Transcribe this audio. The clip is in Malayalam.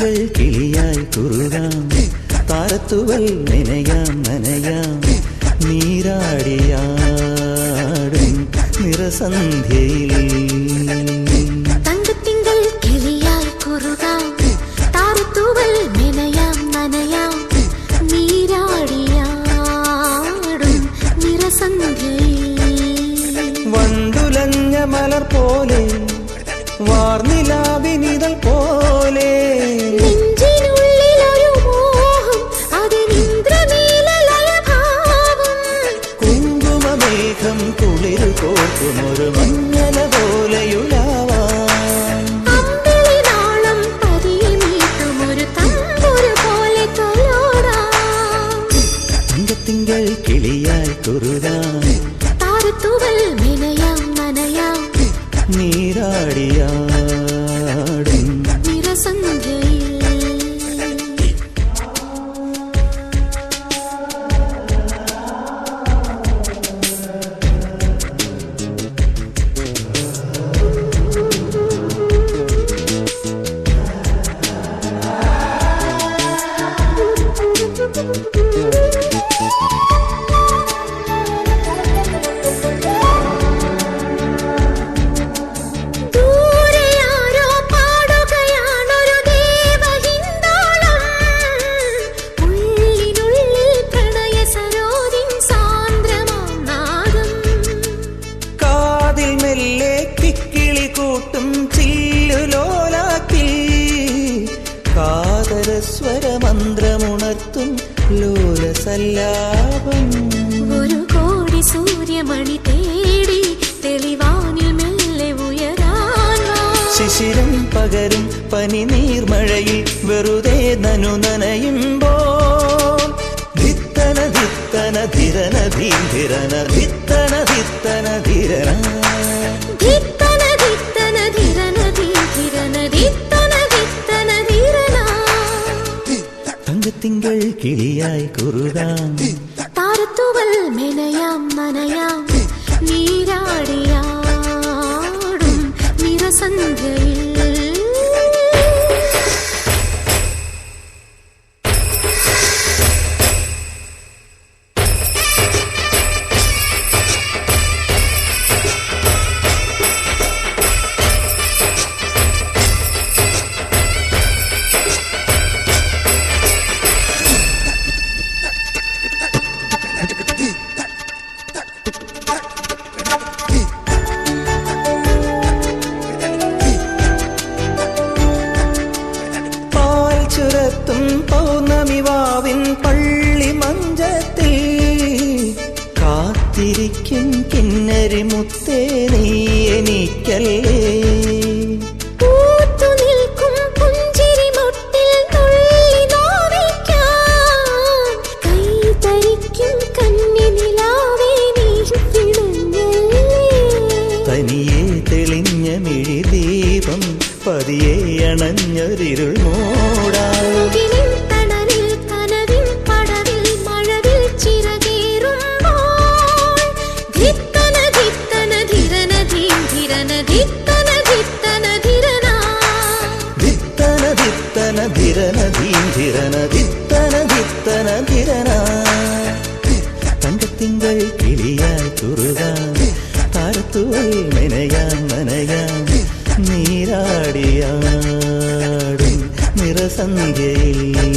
തങ്കത്തിങ്കൾ കിളിയായി കുറുകാം, താരത്തുവൽ നനയാം നനയാം, നീരാടിയാടും നിറസന്ധ്യയിൽ. തങ്കത്തിങ്കൾ കിളിയായി കുറുകാം, താരത്തുവൽ നനയാം നനയാം, നീരാടിയാടും നിറസന്ധ്യയിൽ. വണ്ടുലഞ്ഞ മലർ പോലെ വാർനിലാവിനിതൾ പോലെ നെഞ്ചിനുള്ളിലൊരു മോഹം, അതിനിന്ദ്രനീലലയഭാവം. കുങ്കുമമേഘം കുളിരു കോർക്കുമൊരു മഞ്ഞല പോലെയുലാവാം. അമ്പിളിനാളം പതിയെ മീട്ടുമൊരു തമ്പുരു പോലെ തൊലോടാം. തങ്കത്തിങ്കൾ കിളിയായി കുറുകാം, താരത്തുവൽ നനയാം നനയാം, നീരാടിയാടും നിറസന്ധ്യയിൽ. സ്വരമന്ത്രമുണർത്തും ലോലസല്ലാപം. ഒരു കോടി സൂര്യമണി തേടി തെളിവാനിൽ മെല്ലെ ഉയരാൻ. ശിശിരം പകരും പനി നീർമഴയിൽ വെറുതെ നനു നനയുമ്പോൾ ധിത്തന ധിത്തന ധിരന ധീരന ധിത്തന ധിത്തന ധിരന ധിത്തന ധിത്തന ധിരന ധീരന ധിത്തന ധിത്തന ധിരന. തങ്കത്തിങ്കൾ കിളിയായി കുറുകാം, താരത്തുവൽ മെനയാം നനയാം, നീരാടിയാടും നിറസന്ധ്യയിൽ. പൗർണമിവാവിൻ പള്ളി മഞ്ചത്തിൽ കാത്തിരിക്കും കിന്നരി മുത്തേ നീ എനിക്കല്ലേ. പൂത്തുനിൽക്കും പുഞ്ചിരിമൊട്ടിൽ തുള്ളി നോവിക്കാൻ കൈതരിക്കും കന്നിനിലാവേ നീ പിണഞ്ഞല്ലേ. തനിയെ തെളിഞ്ഞ മിഴിദീപം പതിയെ അണഞ്ഞൊരിരുൾ മൂടാ. തണലിൽ കനവിൻ പടവിൽ മഴവിൽ ചിറകേറുമ്പോൾ ധിത്തന ധിത്തന ധിരന ധീരന ധിത്തന ധിത്തന ധിരന ധിത്തന ധിത്തന ധിരന ധീരന ധിത്തന ധിത്തന ധിരന. തങ്കത്തിങ്കൾ കിളിയായി കുറുകാം, താരത്തുവൽ നനയാം നനയാം, നീരാടിയാടും നിറസന്ധ്യയിൽ.